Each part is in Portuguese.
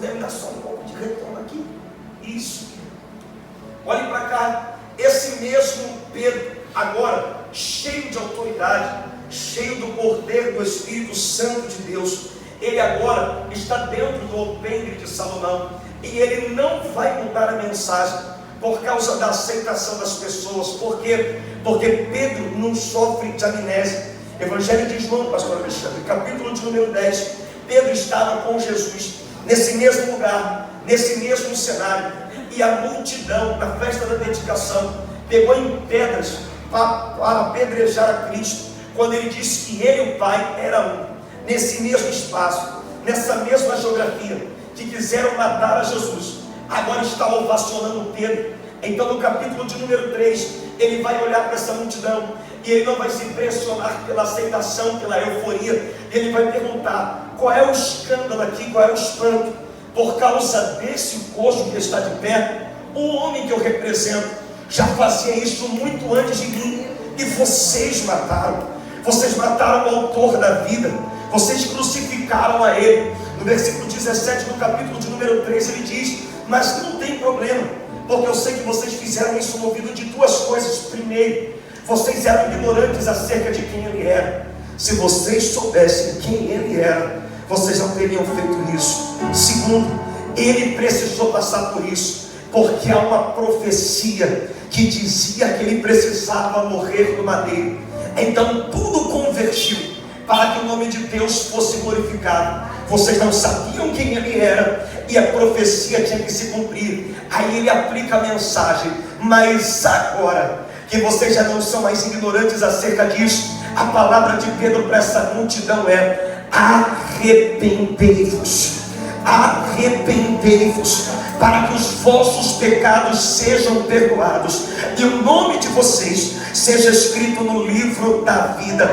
puder me dar só um pouco de retorno aqui. Isso. Olhe para cá. Esse mesmo Pedro, agora cheio de autoridade, cheio do poder do Espírito Santo de Deus, ele agora está dentro do alpendre de Salomão, e ele não vai mudar a mensagem por causa da aceitação das pessoas. Por quê? Porque Pedro não sofre de amnésia. Evangelho de João, pastor Alexandre, capítulo de número 10, Pedro estava com Jesus, nesse mesmo lugar, nesse mesmo cenário, e a multidão, na festa da dedicação, pegou em pedras para apedrejar a Cristo, quando ele disse que ele e o Pai eram um. Nesse mesmo espaço, nessa mesma geografia, que quiseram matar a Jesus, agora está ovacionando Pedro. Então no capítulo de número 3, ele vai olhar para essa multidão, e ele não vai se impressionar pela aceitação, pela euforia. Ele vai perguntar: qual é o escândalo aqui, qual é o espanto? Por causa desse coxo que está de pé, o homem que eu represento já fazia isso muito antes de mim, e vocês mataram. Vocês mataram o autor da vida, vocês crucificaram a ele. No versículo 17 do capítulo de número 3, ele diz: mas não tem problema, porque eu sei que vocês fizeram isso movido de duas coisas. Primeiro, vocês eram ignorantes acerca de quem ele era. Se vocês soubessem quem ele era, vocês não teriam feito isso. Segundo, ele precisou passar por isso, porque há uma profecia que dizia que ele precisava morrer no madeiro. Então tudo convergiu para que o nome de Deus fosse glorificado. Vocês não sabiam quem ele era, e a profecia tinha que se cumprir. Aí ele aplica a mensagem: mas agora que vocês já não são mais ignorantes acerca disso, a palavra de Pedro para essa multidão é: arrependei-vos, arrependei-vos, para que os vossos pecados sejam perdoados, e o nome de vocês seja escrito no livro da vida.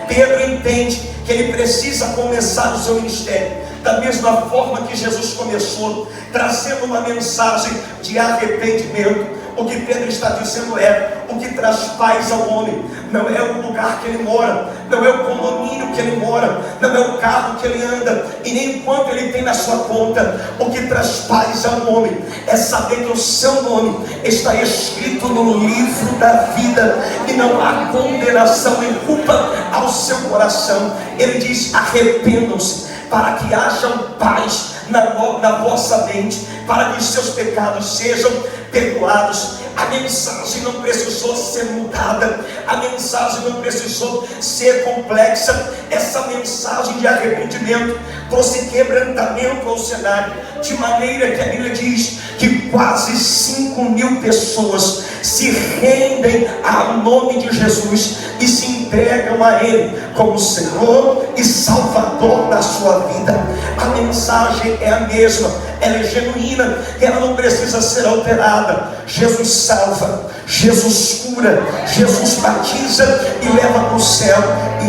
Pedro entende que ele precisa começar o seu ministério da mesma forma que Jesus começou, trazendo uma mensagem de arrependimento. O que Pedro está dizendo é: o que traz paz ao homem não é o lugar que ele mora, não é o condomínio que ele mora, não é o carro que ele anda, e nem quanto ele tem na sua conta. O que traz paz ao homem é saber que o seu nome está escrito no livro da vida, e não há condenação nem culpa ao seu coração. Ele diz: arrependam-se, para que hajam paz na vossa mente, para que os seus pecados sejam perdoados. A mensagem não precisou ser mudada, a mensagem não precisou ser complexa. Essa mensagem de arrependimento trouxe quebrantamento ao cenário, de maneira que a Bíblia diz que quase 5.000 pessoas se rendem ao nome de Jesus e se entregam a Ele como Senhor e Salvador da sua vida. A mensagem é a mesma, ela é genuína, ela não precisa ser alterada. Jesus salva, Jesus cura, Jesus batiza e leva para o céu.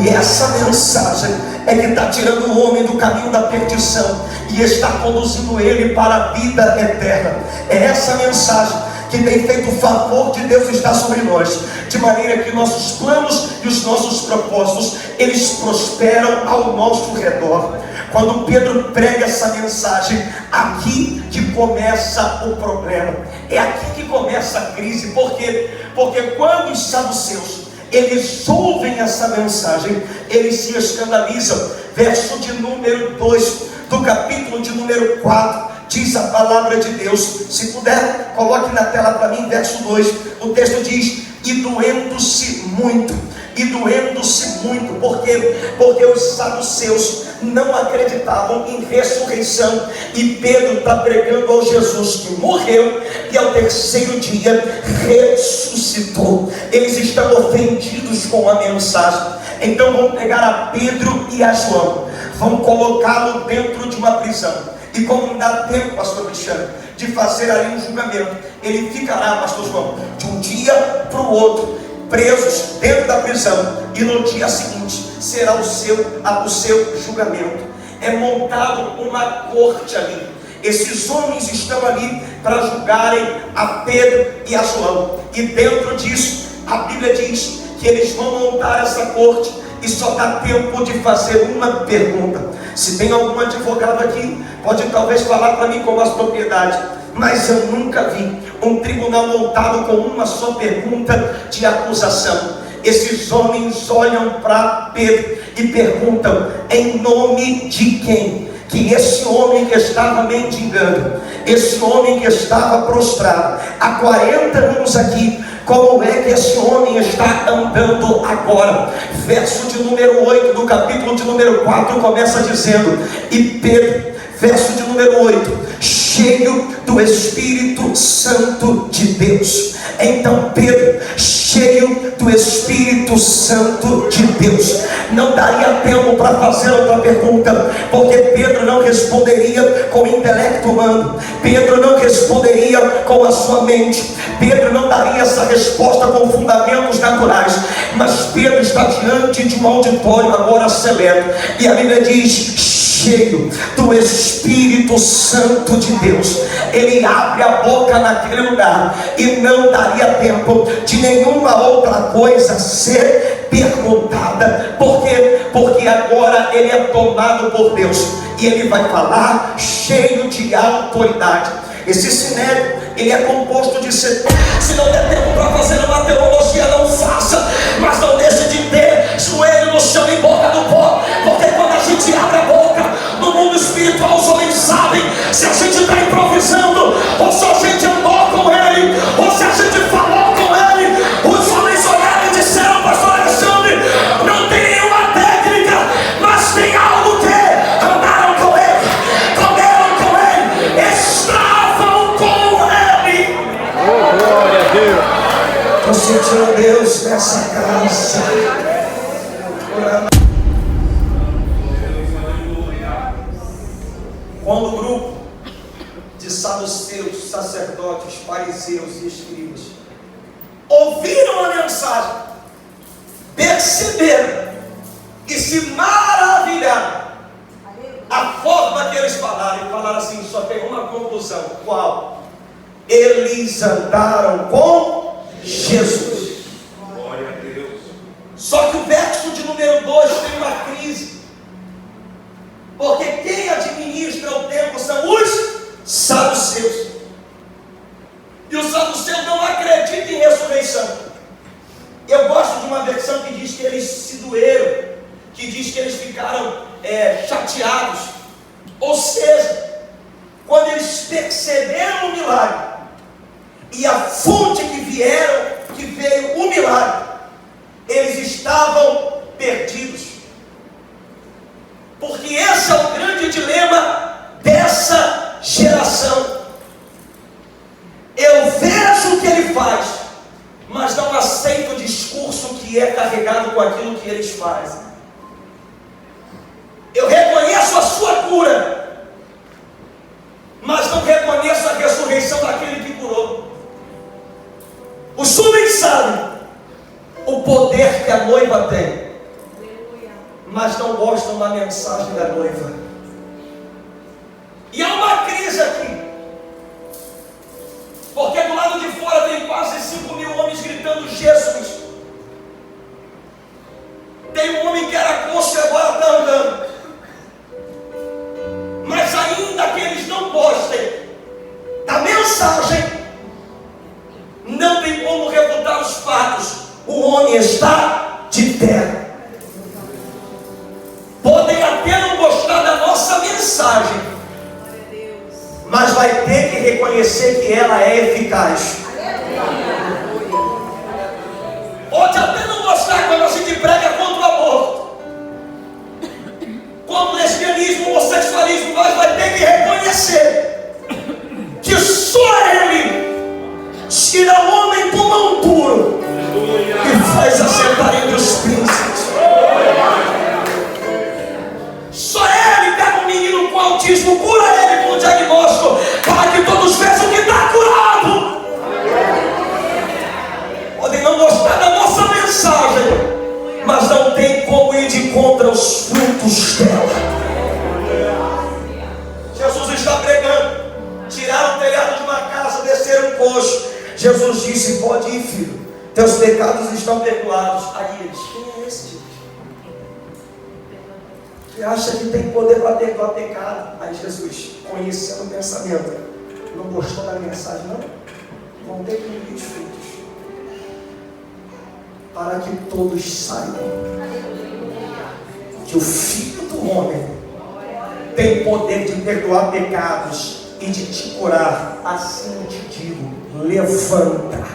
E essa mensagem é que está tirando o homem do caminho da perdição e está conduzindo ele para a vida eterna. É essa mensagem que tem feito o favor de Deus estar sobre nós, de maneira que nossos planos e os nossos propósitos, eles prosperam ao nosso redor. Quando Pedro prega essa mensagem, aqui que começa o problema, é aqui que começa a crise. Por quê? Porque quando os saduceus, eles ouvem essa mensagem, eles se escandalizam. Verso de número 2 do capítulo de número 4, diz a palavra de Deus. Se puder, coloque na tela para mim, verso 2. O texto diz: e doendo-se muito, porque os saduceus não acreditavam em ressurreição. E Pedro está pregando ao Jesus que morreu e ao terceiro dia ressuscitou. Eles estão ofendidos com a mensagem. Então vão pegar a Pedro e a João, vão colocá-lo dentro de uma prisão. E como não dá tempo, pastor Alexandre, de fazer ali um julgamento, ele ficará, pastor João, de um dia para o outro, presos dentro da prisão, e no dia seguinte será o seu julgamento. É montado uma corte ali. Esses homens estão ali para julgarem a Pedro e a João, e dentro disso a Bíblia diz que eles vão montar essa corte, e só dá tempo de fazer uma pergunta: Se tem algum advogado aqui, pode talvez falar para mim como as propriedades, mas eu nunca vi um tribunal montado com uma só pergunta de acusação. Esses homens olham para Pedro e perguntam: em nome de quem? Que esse homem que estava mendigando, esse homem que estava prostrado há 40 anos aqui, como é que esse homem está andando agora? Verso de número 8 do capítulo de número 4 começa dizendo: e Pedro, verso de número 8, cheio do Espírito Santo de Deus. Então Pedro, cheio do Espírito Santo de Deus, não daria tempo para fazer outra pergunta, porque Pedro não responderia com o intelecto humano, Pedro não responderia com a sua mente, Pedro não daria essa resposta com fundamentos naturais, mas Pedro está diante de um auditório agora seleto, e a Bíblia diz: cheio do Espírito Santo de Deus. Ele abre a boca naquele lugar e não daria tempo de nenhuma outra coisa ser perguntada. Por quê? Porque agora ele é tomado por Deus e ele vai falar cheio de autoridade. Esse sinédrio, ele é composto de 70. Se não der tempo para fazer uma teologia, não faça, mas não deixe de ter joelho no chão e boca no pó, porque quando a gente abre a boca no mundo espiritual, os homens sabem se a gente está improvisando ou se a gente andou com ele, ou se a gente falou com ele. Os homens olharam e disseram: pastor Alexandre, não tem nenhuma técnica, mas tem algo que andaram com ele, comeram com ele, estavam com ele. Oh, glória a Deus. Estou sentindo Deus nessa casa. Quando o grupo de saduceus, sacerdotes, fariseus e escribas ouviram a mensagem, perceberam e se maravilharam a forma que eles falaram, e falaram assim: só tem uma conclusão. Qual? Eles andaram com Jesus. Glória a Deus. Só que o verso de número 2 tem uma crise, porque quem administra o tempo são os saduceus, e os saduceus não acreditam em ressurreição. Eu gosto de uma versão que diz que eles se doeram, que diz que eles ficaram chateados. Ou seja, quando eles perceberam o milagre e a fonte que veio o milagre, eles estavam perdidos. Porque esse é o grande dilema dessa geração. Eu vejo o que ele faz, mas não aceito o discurso que é carregado com aquilo que eles fazem. Eu reconheço a sua cura, mas não reconheço a ressurreição daquele que curou. Os homens sabem o poder que a noiva tem, mas não gostam da mensagem da noiva. E há uma crise aqui, porque do lado de fora tem quase 5.000 homens gritando Jesus. Tem um homem que era coxo e agora está andando. Mas ainda que eles não gostem da mensagem, não tem como refutar os fatos. O homem está de pé. Podem até não gostar da nossa mensagem, mas vai ter que reconhecer que ela é eficaz. Pode até não gostar quando a gente prega contra o aborto, contra o lesbianismo, homossexualismo, mas vai ter que reconhecer que só ele tira o homem do monturo e faz assentar entre os príncipes. Só ele pega um menino com autismo, cura ele com o diagnóstico, para que todos vejam que está curado. Podem não gostar da nossa mensagem, mas não tem como ir de contra os frutos dela. Jesus está pregando, tiraram o telhado de uma casa, desceram um coxo. Jesus disse: pode ir, filho, teus pecados estão perdoados. Aí eles: quem é esse, gente? Você acha que tem poder para perdoar pecado? Aí Jesus, conhecendo o pensamento, não gostou da mensagem, não? Vão ter que me os frutos, para que todos saibam que o Filho do Homem tem poder de perdoar pecados e de te curar. Assim eu te digo, levanta,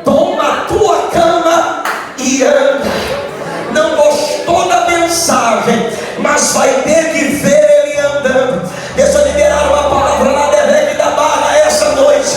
toma a tua cama e anda. Não gostou da mensagem, mas vai ter que ver ele andando. Deixa eu liberar uma palavra na Derek da Barra essa noite.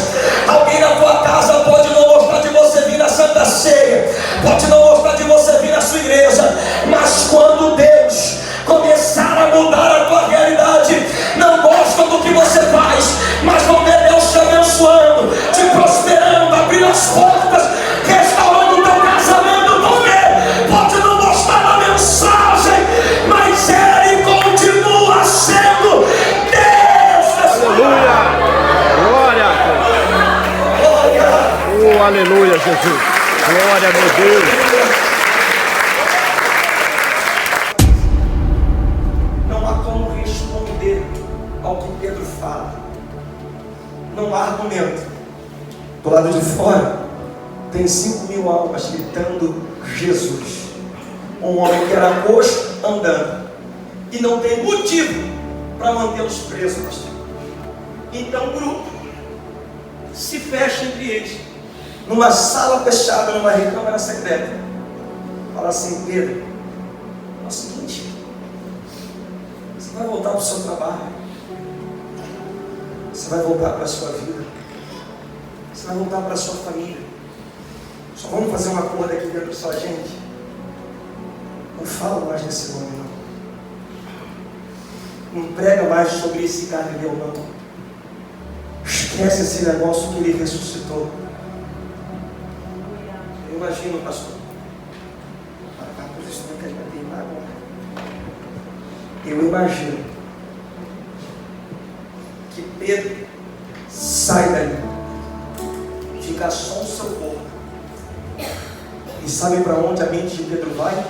Alguém na tua casa pode não gostar de você vir na Santa Ceia, pode não gostar de você vir na sua igreja, mas quando Deus começar a mudar a tua realidade, não gostam do que você faz, mas vão ver Deus te abençoando, te prosperando, abrindo as portas, restaurando o teu casamento. Vão ver, pode não gostar da mensagem, mas Ele continua sendo Deus. Aleluia! Glória! Oh, aleluia, Jesus! Glória, meu Deus! Ao que Pedro fala, não há argumento. Do lado de fora tem 5.000 almas gritando Jesus. Um homem que era coxo andando, e não tem motivo para mantê-los presos, pastor. Então o grupo se fecha entre eles, numa sala fechada, numa recâmara secreta. Fala assim: Pedro, é o seguinte, você vai voltar para o seu trabalho, você vai voltar para a sua vida, você vai voltar para a sua família. Só vamos fazer uma acordo aqui dentro só, gente. Não fala mais desse nome, não. Não prega mais sobre esse Galileu, não. Esquece esse negócio que ele ressuscitou. Eu imagino, pastor. Eu imagino que Pedro sai dali, fica só o seu corpo. E sabe para onde a mente de Pedro vai?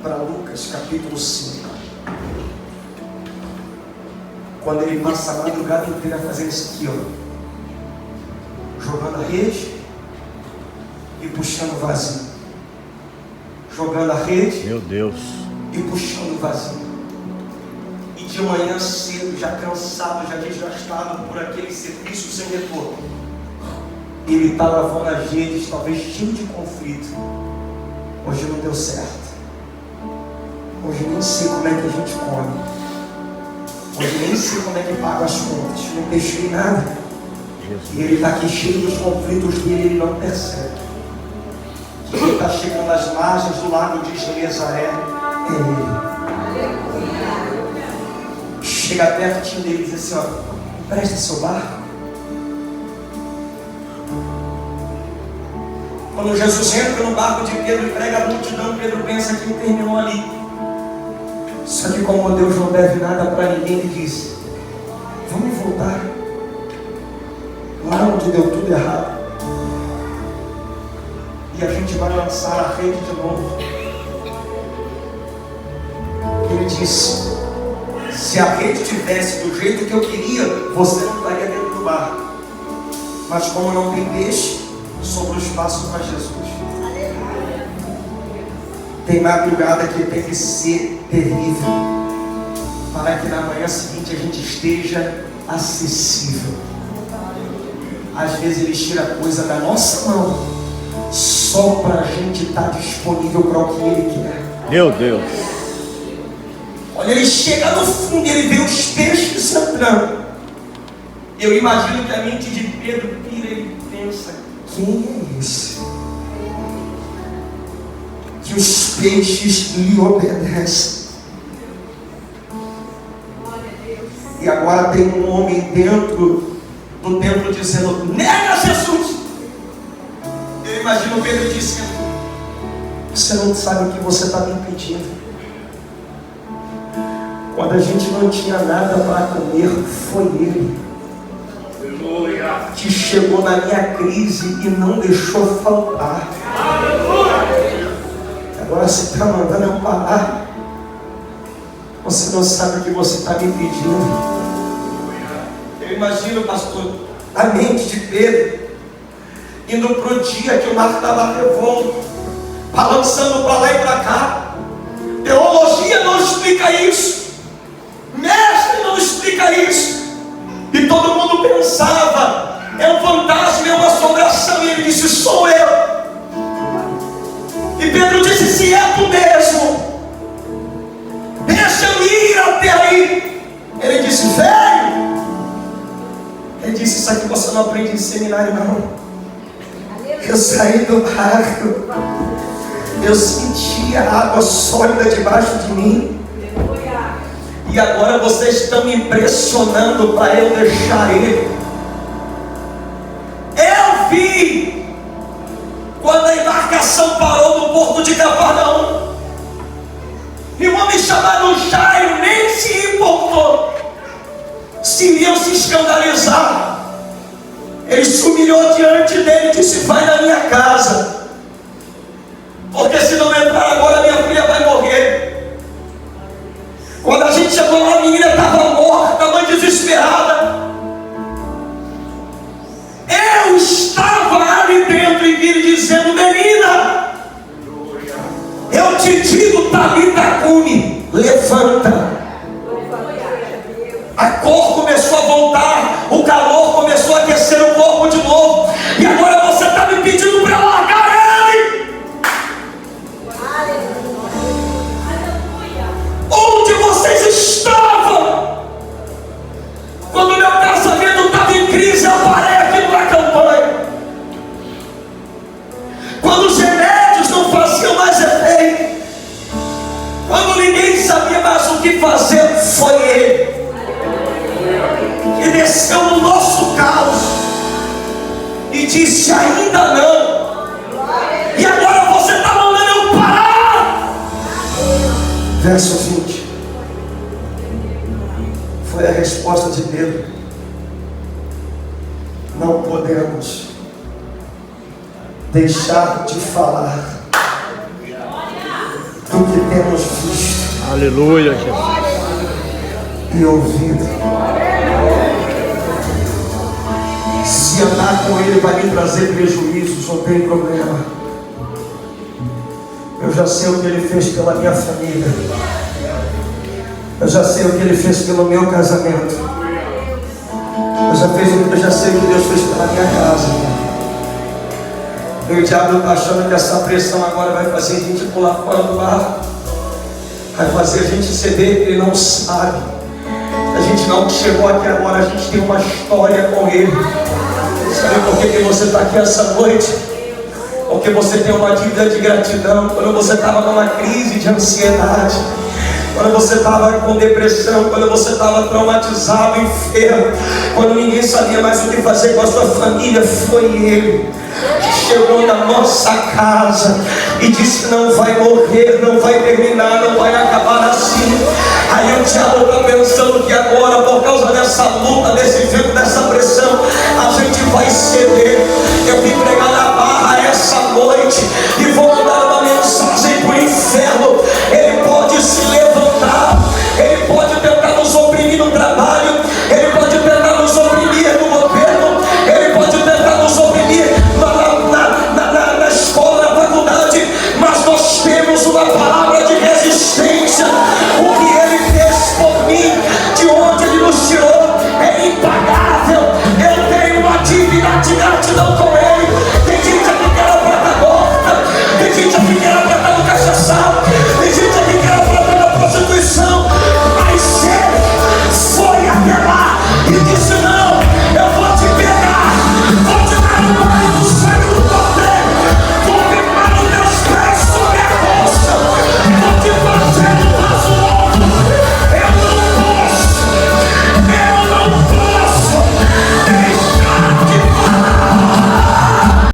Para Lucas capítulo 5. Quando ele passa a madrugada inteira fazendo isso aqui, ó, jogando a rede e puxando vazio, jogando a rede, meu Deus, e puxando vazio. De manhã cedo, já cansado, já desgastado por aquele serviço sem retorno, ele está lavando as redes, talvez cheio de conflito. Hoje não deu certo. Hoje nem sei como é que a gente come. Hoje nem sei como é que paga as contas. Não deixei nada. E ele está aqui cheio dos conflitos dele, ele não percebe. Ele está chegando às margens do lago de Genezaré. É ele. Chega pertinho dele e diz assim: ó, presta seu barco. Quando Jesus entra no barco de Pedro e prega a multidão, Pedro pensa que ele terminou ali. Só que como Deus não deve nada para ninguém, ele diz: vamos voltar lá onde deu tudo errado, e a gente vai lançar a rede de novo. Ele disse: se a rede tivesse do jeito que eu queria, você não estaria dentro do barco. Mas como não tem peixe, sobrou espaço para Jesus. Tem madrugada que tem que ser terrível, para que na manhã seguinte a gente esteja acessível. Às vezes Ele tira coisa da nossa mão, só para a gente estar disponível para o que Ele quer. meu Deus. Quando ele chega no fundo, ele vê os peixes entrando. Eu imagino que a mente de Pedro pira e pensa: quem é esse? Que os peixes lhe obedecem. E agora tem um homem dentro do templo dizendo: nega Jesus. Eu imagino Pedro dizendo: você não sabe o que você está me impedindo. Quando a gente não tinha nada para comer, foi Ele que chegou na minha crise e não deixou faltar. agora você está mandando eu parar. Você não sabe o que você está me pedindo. Eu imagino, pastor, a mente de Pedro indo para o dia que o mar estava revolto, balançando para lá e para cá. Teologia não explica isso, mestre não explica isso. E todo mundo pensava: é um fantasma, é uma assombração. E ele disse: sou eu. E Pedro disse: se é tu mesmo, deixa eu ir até aí. Ele disse: velho. Ele disse: isso aqui você não aprende em seminário, não. Eu saí do barco, eu senti a água sólida debaixo de mim, e agora vocês estão me impressionando para eu deixar ele. Eu vi quando a embarcação parou no porto de Cafarnaum, e um homem chamado Jairo nem se importou se iriam se escandalizar. Ele se humilhou diante dele e disse: vai na minha casa, porque se não entrar agora minha filha vai morrer. Quando a gente chegou lá, a menina estava morta, a mãe desesperada. Eu estava ali dentro e vi ele dizendo: menina, eu te digo, Talita cumi, levanta. A cor começou a voltar, o calor começou a aquecer o corpo de novo. E agora você está me pedindo para largar ele? Onde vocês estavam quando meu casamento estava em crise? Eu parei aqui na campanha. Quando os remédios não faziam mais efeito, quando ninguém sabia mais o que fazer, foi ele que desceu no nosso caos e disse: ainda não. E agora você está mandando eu parar. Verso 20 foi a resposta de Pedro: não podemos deixar de falar do que temos visto. Aleluia, Jesus. E ouvido. Se andar com ele vai me trazer prejuízos, não tem problema. Eu já sei o que ele fez pela minha família. Eu já sei o que ele fez pelo meu casamento. Eu já sei o que Deus fez pela minha casa. E o diabo está achando que essa pressão agora vai fazer a gente pular fora do barco, vai fazer a gente ceder. Ele não sabe. A gente não chegou aqui agora, a gente tem uma história com ele. Sabe por que você está aqui essa noite? Porque você tem uma dívida de gratidão. Quando você estava numa crise de ansiedade, quando você estava com depressão, quando você estava traumatizado, enfermo, quando ninguém sabia mais o que fazer com a sua família, foi ele que chegou na nossa casa e disse: não vai morrer, não vai terminar, não vai acabar assim. Aí o diabo está pensando: